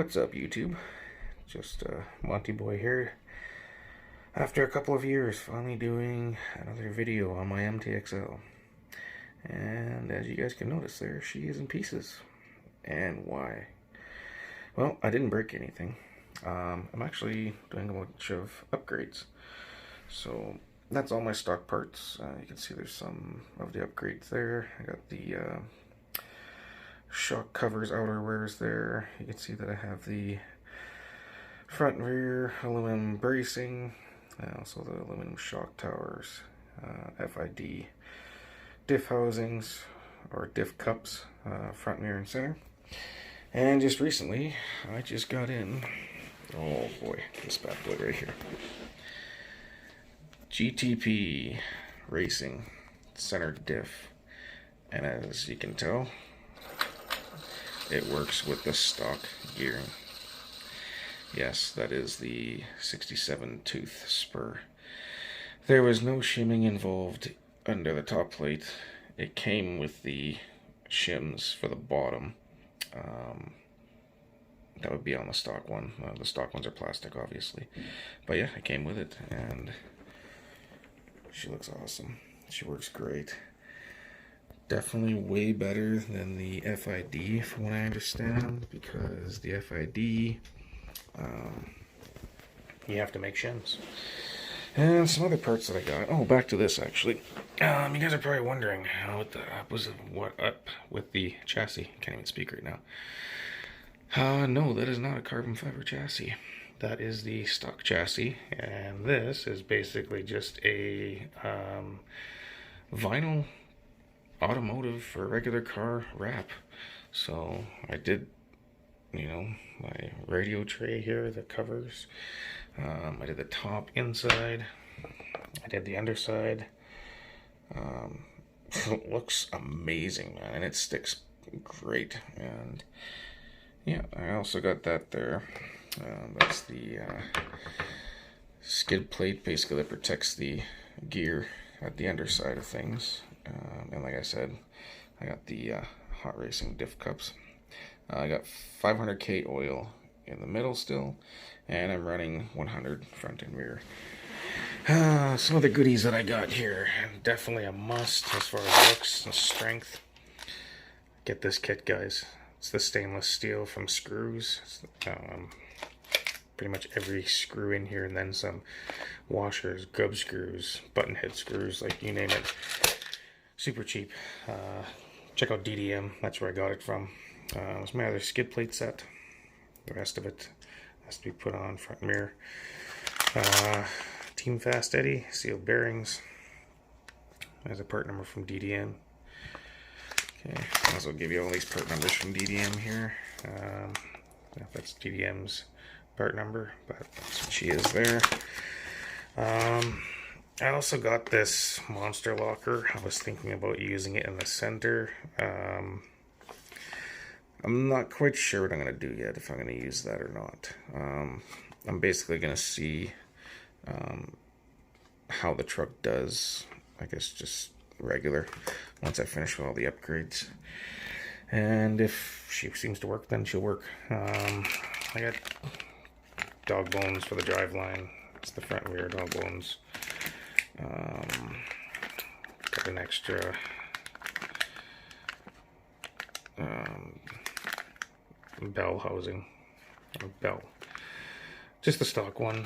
What's up, YouTube? Just Monty Boy here. After a couple of years, finally doing another video on my MTXL. And as you guys can notice there, she is in pieces. And why? Well, I didn't break anything. I'm actually doing a bunch of upgrades. So that's all my stock parts. You can see there's some of the upgrades there. I got the shock covers, outerwears there. You can see that I have the front and rear aluminum bracing, also the aluminum shock towers, FID diff housings or diff cups, front, mirror, and center. And just recently, I just got in, oh boy, this bad boy right here, GTP Racing center diff, and as you can tell, it works with the stock gearing. Yes, that is the 67 tooth spur. There was no shimming involved under the top plate. It came with the shims for the bottom. That would be on the stock one. The stock ones are plastic, obviously. But yeah, it came with it, and she looks awesome. She works great. Definitely way better than the FID from what I understand, because the FID, you have to make shims. And some other parts that I got. Oh, back to this actually. You guys are probably wondering what up with the chassis. Can't even speak right now. No, that is not a carbon fiber chassis. That is the stock chassis, and this is basically just a vinyl automotive for a regular car wrap. So I did, my radio tray here that covers. I did the top inside. I did the underside. It looks amazing, man, and it sticks great. And yeah, I also got that there. That's the skid plate, basically, that protects the gear at the underside of things. And like I said, I got the Hot Racing diff cups. I got 500k oil in the middle still, and I'm running 100 front and rear. Some of the goodies that I got here, definitely a must as far as looks and strength. Get this kit, guys. It's the stainless steel from Screws. Pretty much every screw in here, and then some washers, gub screws, button head screws, like you name it. Super cheap. Check out DDM, that's where I got it from. It's my other skid plate set. The rest of it has to be put on front mirror. Team Fast Eddie, sealed bearings. There's a part number from DDM. Okay, I'll also give you all these part numbers from DDM here. That's DDM's part number, but that's what she is there. I also got this monster locker. I was thinking about using it in the center. I'm not quite sure what I'm going to do yet, if I'm going to use that or not. I'm basically going to see how the truck does, I guess just regular, once I finish with all the upgrades. And if she seems to work, then she'll work. I got dog bones for the driveline. It's the front and rear dog bones. Got an extra bell housing, bell, just the stock one.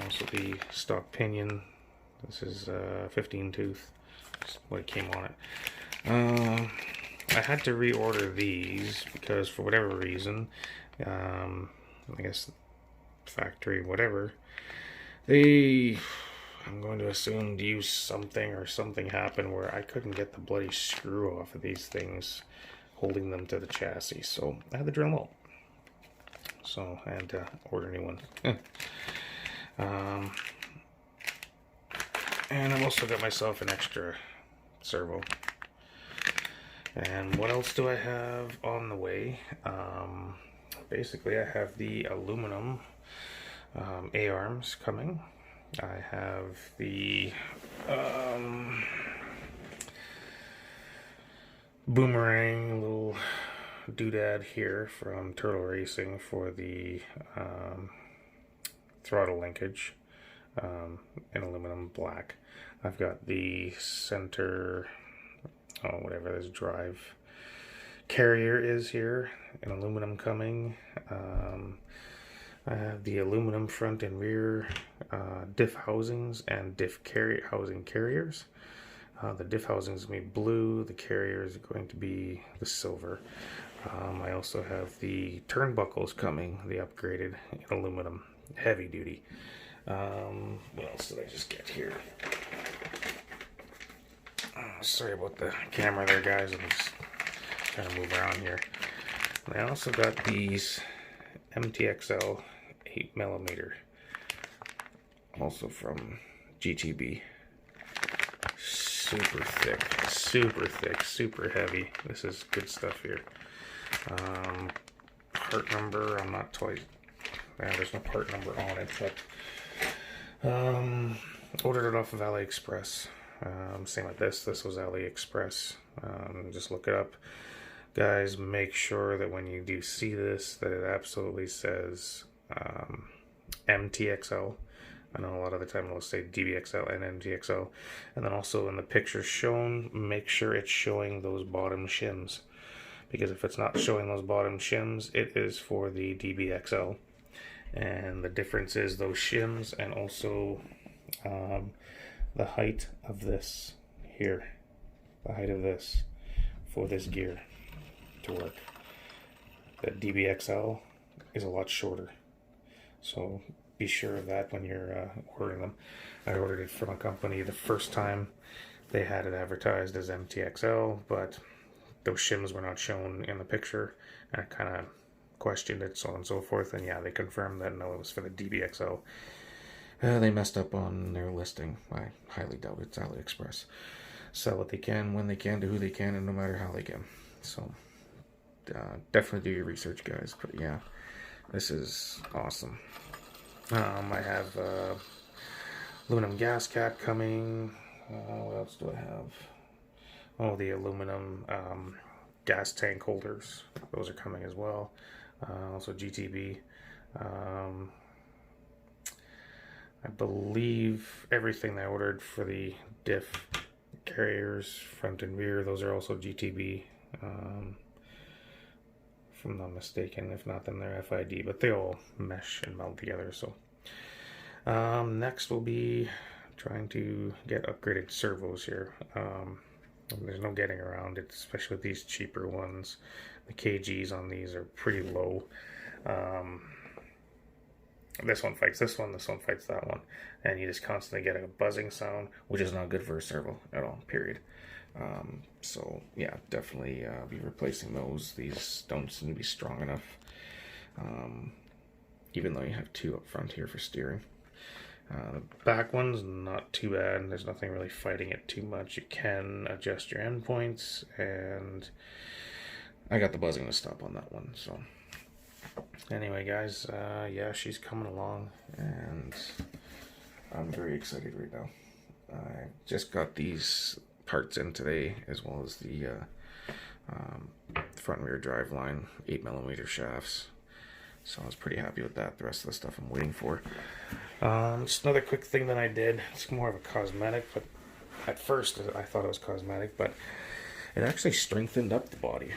Also the stock pinion. This is 15 tooth. That's what it came on it. I had to reorder these because for whatever reason, I guess factory whatever, I'm going to assume use something or something happened where I couldn't get the bloody screw off of these things holding them to the chassis, so I had to drill them out. So I had to order a new one. And I've also got myself an extra servo. And what else do I have on the way? Basically, I have the aluminum A-arms coming. I have the boomerang little doodad here from Turtle Racing for the throttle linkage in aluminum black. I've got the center, whatever this drive carrier is here in aluminum coming. I have the aluminum front and rear diff housings and diff housing carriers. The diff housing is going to be blue, the carrier is going to be the silver. I also have the turnbuckles coming, the upgraded in aluminum, heavy duty. What else did I just get here? Sorry about the camera there, guys. I'm just trying to move around here. I also got these MTXL 8mm, also from GTB. Super thick, super heavy. This is good stuff here. Part number, I'm not totally, there's no part number on it, but ordered it off of AliExpress. Same with this was AliExpress. Just look it up. Guys, make sure that when you do see this, that it absolutely says MTXL. I know a lot of the time it'll say DBXL and MTXL. And then also in the picture shown, make sure it's showing those bottom shims. Because if it's not showing those bottom shims, it is for the DBXL. And the difference is those shims and also the height of this here. The height of this for this gear to work. The DBXL is a lot shorter. So be sure of that when you're ordering them. I ordered it from a company the first time. They had it advertised as MTXL, but those shims were not shown in the picture, and I kind of questioned it, so on and so forth, and yeah, they confirmed that no, it was for the DBXL. They messed up on their listing. I highly doubt it's AliExpress. Sell what they can, when they can, to who they can, and no matter how they can. So definitely do your research, guys. But yeah, this is awesome. I have aluminum gas cap coming. What else do I have? Oh, the aluminum gas tank holders. Those are coming as well. Also GTB. I believe everything I ordered for the diff carriers, front and rear, those are also GTB. If I'm not mistaken. If not, then they're FID, but they all mesh and meld together. So next will be trying to get upgraded servos here. There's no getting around it, especially with these cheaper ones. The kgs on these are pretty low. This one fights this one fights that one, and you just constantly get a buzzing sound, which is not good for a servo at all, period. So yeah, definitely be replacing those. These don't seem to be strong enough, even though you have two up front here for steering. The back one's not too bad. There's nothing really fighting it too much. You can adjust your endpoints, and I got the buzzing to stop on that one. So anyway, guys, yeah, she's coming along, and I'm very excited right now. I just got these parts in today, as well as the front and rear drive line 8mm shafts. So I was pretty happy with that. The rest of the stuff I'm waiting for. Just another quick thing that I did. It's more of a cosmetic, but at first I thought it was cosmetic, but it actually strengthened up the body.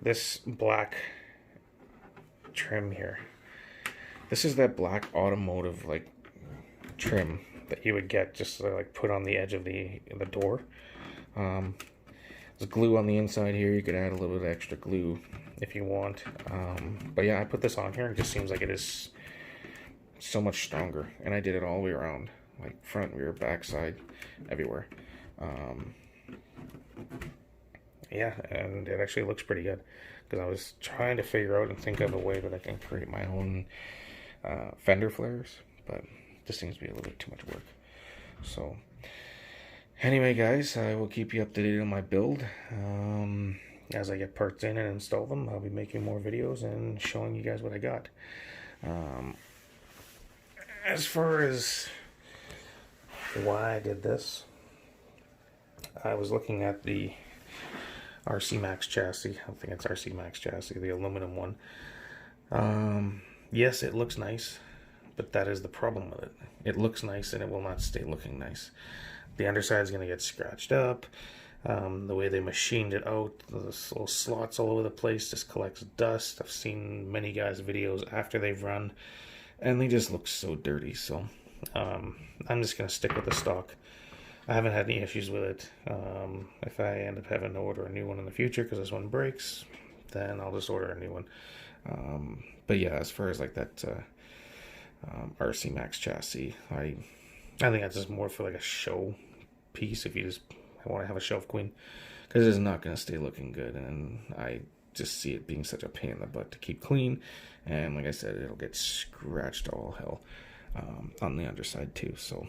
This black trim here. This is that black automotive like trim that you would get just to, like, put on the edge of the door. There's glue on the inside here. You could add a little bit of extra glue if you want. But yeah, I put this on here and it just seems like it is so much stronger. And I did it all the way around, like front, rear, back, side, everywhere. Yeah, and it actually looks pretty good, because I was trying to figure out and think of a way that I can create my own fender flares, but this seems to be a little bit too much work. So anyway, guys, I will keep you up to date on my build. As I get parts in and install them, I'll be making more videos and showing you guys what I got. As far as why I did this, I was looking at the RC Max chassis. I think it's RC Max chassis, the aluminum one. Yes, it looks nice, but that is the problem with it. It looks nice and it will not stay looking nice. The underside is going to get scratched up. The way they machined it out, those little slots all over the place, just collects dust. I've seen many guys' videos after they've run, and they just look so dirty. So I'm just going to stick with the stock. I haven't had any issues with it. If I end up having to order a new one in the future because this one breaks, then I'll just order a new one. But yeah, as far as like that RC Max chassis, I think that's just more for like a show piece if you just want to have a shelf queen, because it's not going to stay looking good, and I just see it being such a pain in the butt to keep clean, and like I said, it'll get scratched all hell on the underside too. So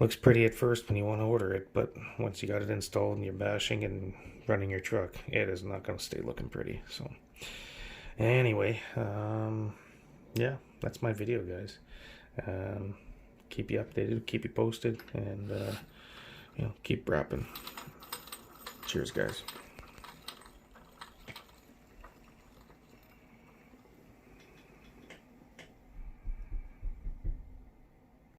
looks pretty at first when you want to order it, but once you got it installed and you're bashing and running your truck, it is not going to stay looking pretty. So anyway, yeah, that's my video, guys. Keep you updated, keep you posted, and keep rapping. Cheers, guys.